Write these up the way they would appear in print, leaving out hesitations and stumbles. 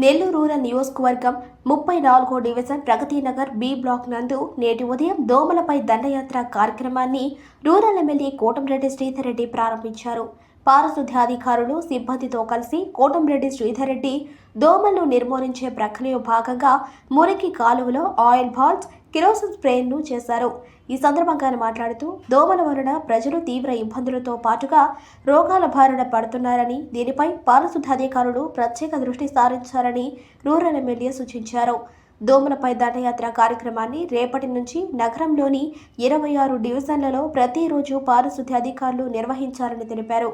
Nellore rural నియోజకవర్గం 34వ division Pragathi Nagar B block నందు నేటి ఉదయం దోమలపై దండయాత్ర కార్యక్రమాన్ని రూరల్ ఎమ్మెల్యే కోటంరెడ్డి శ్రీధర్ రెడ్డి ప్రారంభించారు. పారిశుద్ధ్యాధికారులు సిబ్బందితో కలిసి కోటంరెడ్డి శ్రీధర్ రెడ్డి దోమలను నిర్మూలించే ప్రక్రియలో భాగంగా మురికి కాలువలో ఆయిల్ బాల్స్, కిరోసిన్ స్ప్రేను చేశారు. ఈ సందర్భంగా ఆయన మాట్లాడుతూ దోమల వలన ప్రజలు తీవ్ర ఇబ్బందులతో పాటుగా రోగాల బారిన పడుతున్నారని, దీనిపై పారిశుద్ధ్యాధికారులు ప్రత్యేక దృష్టి సారించాలని రూరల్ ఎమ్మెల్యే సూచించారు. దోమలపై దండయాత్ర కార్యక్రమాన్ని రేపటి నుంచి నగరంలోని 26 డివిజన్లలో ప్రతిరోజు పారిశుద్ధ్య అధికారులు నిర్వహించాలని తెలిపారు.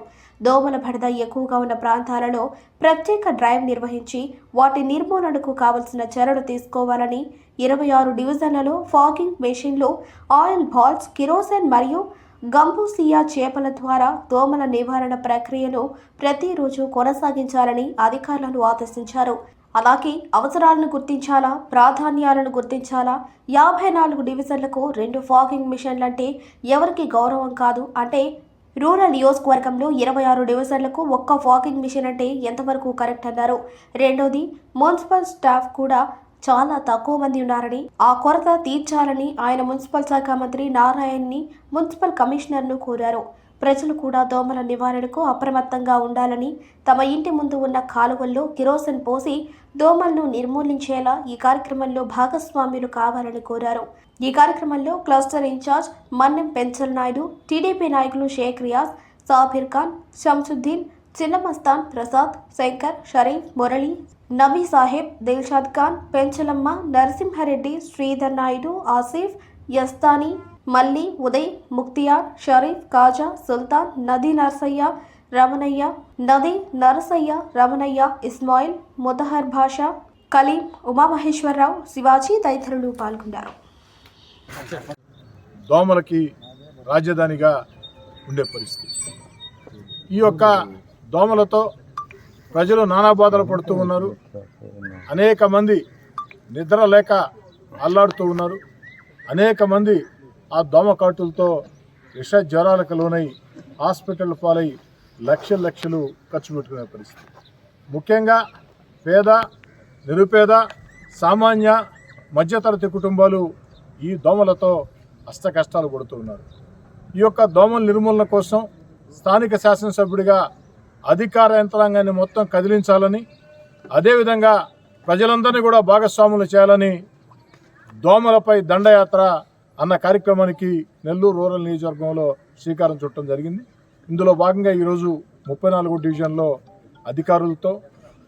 దోమల బెడద ఎక్కువగా ఉన్న ప్రాంతాలలో ప్రత్యేక డ్రైవ్ నిర్వహించి వాటి నిర్మూలనకు కావలసిన చర్యలు తీసుకోవాలని, 26 డివిజన్లలో ఫాగింగ్ మెషిన్లు, ఆయిల్ బాల్స్, కిరోసిన్ మరియు గంబూసియా చేపల ద్వారా దోమల నివారణ ప్రక్రియను ప్రతిరోజు కొనసాగించాలని అధికారులను ఆదేశించారు. అలాగే అవసరాలను గుర్తించాలా, ప్రాధాన్యాలను గుర్తించాలా. 54 డివిజన్లకు 2 ఫాగింగ్ మిషన్లంటే ఎవరికి గౌరవం కాదు. అంటే రూరల్ నియోజకవర్గంలో 26 డివిజన్లకు 1 ఫాగింగ్ మిషన్ అంటే ఎంతవరకు కరెక్ట్ అన్నారు. రెండోది, మున్సిపల్ స్టాఫ్ కూడా చాలా తక్కువ మంది ఉన్నారని, ఆ కొరత తీర్చాలని ఆయన మున్సిపల్ శాఖ మంత్రి నారాయణ్ని, మున్సిపల్ కమిషనర్ను కోరారు. ప్రజలు కూడా దోమల నివారణకు అప్రమత్తంగా ఉండాలని, తమ ఇంటి ముందు ఉన్న కాలువల్లో కిరోసిన్ పోసి దోమలను నిర్మూలించేలా ఈ కార్యక్రమంలో భాగస్వామ్యులు కావాలని కోరారు. ఈ కార్యక్రమంలో cluster incharge Mannem Penchal Naidu, TDP నాయకులు షేక్ రియాజ్, సాబిర్ ఖాన్, షంసుద్దీన్, చిన్నమస్తాన్, ప్రసాద్, శంకర్, షరీఫ్, మురళి, నబీ సాహెబ్, దిల్షాద్ ఖాన్, పెంచలమ్మ, నరసింహారెడ్డి, శ్రీధర్ నాయుడు, ఆసిఫ్, యస్తానీ, మల్లి, ఉదయ్, ముక్తియార్, షరీఫ్, కాజా, సుల్తాన్, నదీ నరసయ్య, రమణయ్య, నదీ నరసయ్య, రమణయ్య, ఇస్మాయిల్, ముదహర్ భాషా, కలీం, ఉమామహేశ్వరరావు, శివాజీ తదితరులు పాల్గొన్నారు. దోమలకి రాజధానిగా ఉండే పరిస్థితి. ఈ యొక్క దోమలతో ప్రజలు నానా బాధలు పడుతూ ఉన్నారు. అనేక మంది నిద్ర లేక అల్లాడుతూ ఉన్నారు. అనేక మంది ఆ దోమ కాటులతో విష జ్వరాలకు లోనై హాస్పిటల్ పాలై లక్షలు ఖర్చు పెట్టుకునే పరిస్థితి. ముఖ్యంగా పేద, నిరుపేద, సామాన్య, మధ్యతరగతి కుటుంబాలు ఈ దోమలతో అష్ట కష్టాలు పడుతూ ఉన్నారు. ఈ యొక్క దోమల నిర్మూలన కోసం స్థానిక శాసనసభ్యుడిగా అధికార యంత్రాంగాన్ని మొత్తం కదిలించాలని, అదేవిధంగా ప్రజలందరినీ కూడా భాగస్వాములు చేయాలని దోమలపై దండయాత్ర అన్న కార్యక్రమానికి నెల్లూరు రూరల్ నియోజకవర్గంలో శ్రీకారం చుట్టడం జరిగింది. ఇందులో భాగంగా ఈరోజు 34 డివిజన్లో అధికారులతో,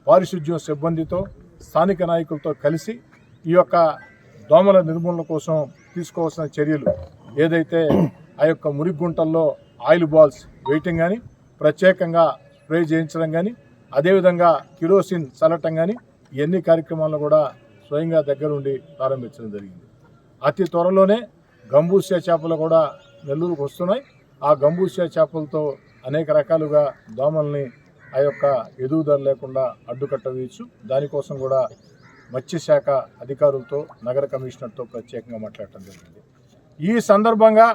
పారిశుద్ధ్యం సిబ్బందితో, స్థానిక నాయకులతో కలిసి ఈ యొక్క దోమల నిర్మూలన కోసం తీసుకోవాల్సిన చర్యలు ఏదైతే ఆ యొక్క మురిగుంటల్లో ఆయిల్ బాల్స్ వేయటం కానీ, ప్రత్యేకంగా స్ప్రే చేయించడం కానీ, అదేవిధంగా కిరోసిన్ చల్లటం కానీ, ఇవన్నీ కార్యక్రమాలను కూడా స్వయంగా దగ్గరుండి ప్రారంభించడం జరిగింది. అతి త్వరలోనే గంబూసియా చేపలు కూడా నెల్లూరుకు వస్తున్నాయి. ఆ గంబూసియా చేపలతో అనేక రకాలుగా దోమల్ని ఆ యొక్క ఎదుగుదల లేకుండా అడ్డుకట్ట వేయచ్చు. దానికోసం కూడా మత్స్యశాఖ అధికారులతో, నగర కమిషనర్తో ప్రత్యేకంగా మాట్లాడటం జరిగింది. ఈ సందర్భంగా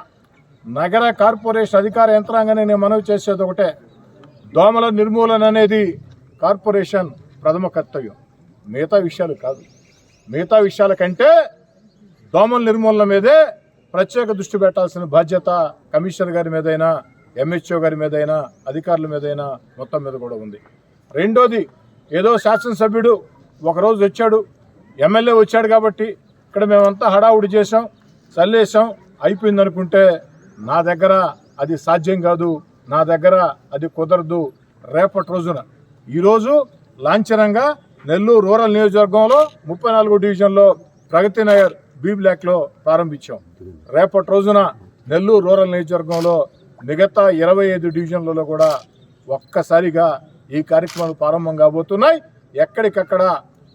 నగర కార్పొరేషన్ అధికార యంత్రాంగాన్ని నేను మనవి చేసేది ఒకటే, దోమల నిర్మూలన అనేది కార్పొరేషన్ ప్రథమ కర్తవ్యం, మిగతా విషయాలు కాదు. మిగతా విషయాల కంటే దోమల నిర్మూలన మీదే ప్రత్యేక దృష్టి పెట్టాల్సిన బాధ్యత కమిషనర్ గారి మీదైనా, ఎంహెచ్ఓ గారి మీదైనా, అధికారుల మీదైనా, మొత్తం మీద కూడా ఉంది. రెండోది, ఏదో శాసనసభ్యుడు ఒకరోజు వచ్చాడు, ఎమ్మెల్యే వచ్చాడు కాబట్టి ఇక్కడ మేమంతా హడావుడి చేసాం, చల్లేసాం, అయిపోయింది అనుకుంటే నా దగ్గర అది సాధ్యం కాదు, నా దగ్గర అది కుదరదు. రేపటి రోజున ఈరోజు లాంఛనంగా నెల్లూరు రూరల్ నియోజకవర్గంలో 34 డివిజన్లో ప్రగతి నగర్ బి బ్లాక్లో ప్రారంభించాం. రేపటి రోజున నెల్లూరు రూరల్ నియోజకవర్గంలో మిగతా 25 డివిజన్లలో కూడా ఒక్కసారిగా ఈ కార్యక్రమాలు ప్రారంభం కాబోతున్నాయి. ఎక్కడికక్కడ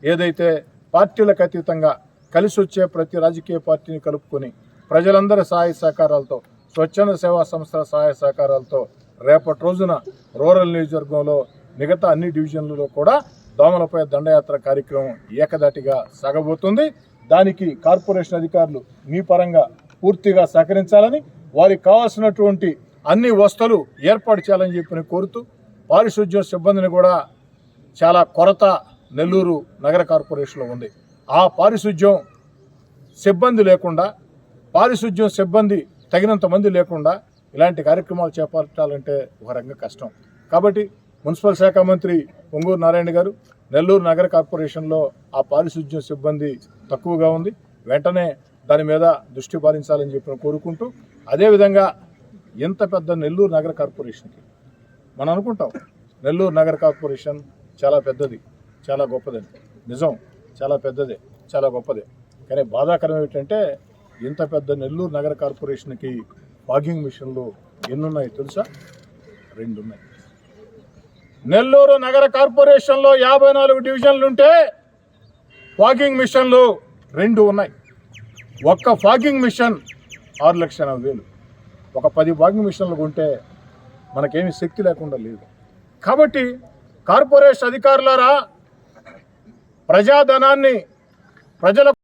ఏదైతే పార్టీలకు అతీతంగా కలిసి వచ్చే ప్రతి రాజకీయ పార్టీని కలుపుకొని ప్రజలందరి సహాయ సహకారాలతో, స్వచ్ఛంద సేవా సంస్థల సహాయ సహకారాలతో రేపటి రోజున రూరల్ నియోజకవర్గంలో మిగతా అన్ని డివిజన్లలో కూడా దోమలపై దండయాత్ర కార్యక్రమం ఏకదాటిగా సాగబోతుంది. దానికి కార్పొరేషన్ అధికారులు మీ పరంగా పూర్తిగా సహకరించాలని, వారికి కావాల్సినటువంటి అన్ని వసతులు ఏర్పాటు చేయాలని చెప్పి కోరుతూ, పారిశుద్ధ్య సిబ్బందిని కూడా చాలా కొరత నెల్లూరు నగర కార్పొరేషన్లో ఉంది. ఆ పారిశుధ్యం సిబ్బంది లేకుండా, పారిశుధ్యం సిబ్బంది తగినంత మంది లేకుండా ఇలాంటి కార్యక్రమాలు చేపట్టాలంటే ఒక రంగం కష్టం. కాబట్టి మున్సిపల్ శాఖ మంత్రి పొంగూరు నారాయణ గారు నెల్లూరు నగర కార్పొరేషన్లో ఆ పారిశుధ్యం సిబ్బంది తక్కువగా ఉంది, వెంటనే దాని మీద దృష్టి పారించాలని చెప్పి కోరుకుంటూ, అదేవిధంగా ఇంత పెద్ద నెల్లూరు నగర కార్పొరేషన్కి మనం అనుకుంటాం నెల్లూరు నగర కార్పొరేషన్ చాలా పెద్దది, చాలా గొప్పదని. నిజం, చాలా పెద్దదే, చాలా గొప్పదే. కానీ బాధాకరం ఏమిటంటే ఇంత పెద్ద నెల్లూరు నగర కార్పొరేషన్కి ఫాగింగ్ మిషన్లు ఎన్నున్నాయి తెలుసా? 2 ఉన్నాయి. నెల్లూరు నగర కార్పొరేషన్లో 54 డివిజన్లు ఉంటే ఫాగింగ్ మిషన్లు 2 ఉన్నాయి. ఒక్క ఫాగింగ్ మిషన్ 6,80,000. ఒక 10 ఫాగింగ్ మిషన్లు కొంటే మనకేమీ శక్తి లేకుండా లేదు. కాబట్టి కార్పొరేషన్ అధికారులారా, ప్రజాధనాన్ని ప్రజల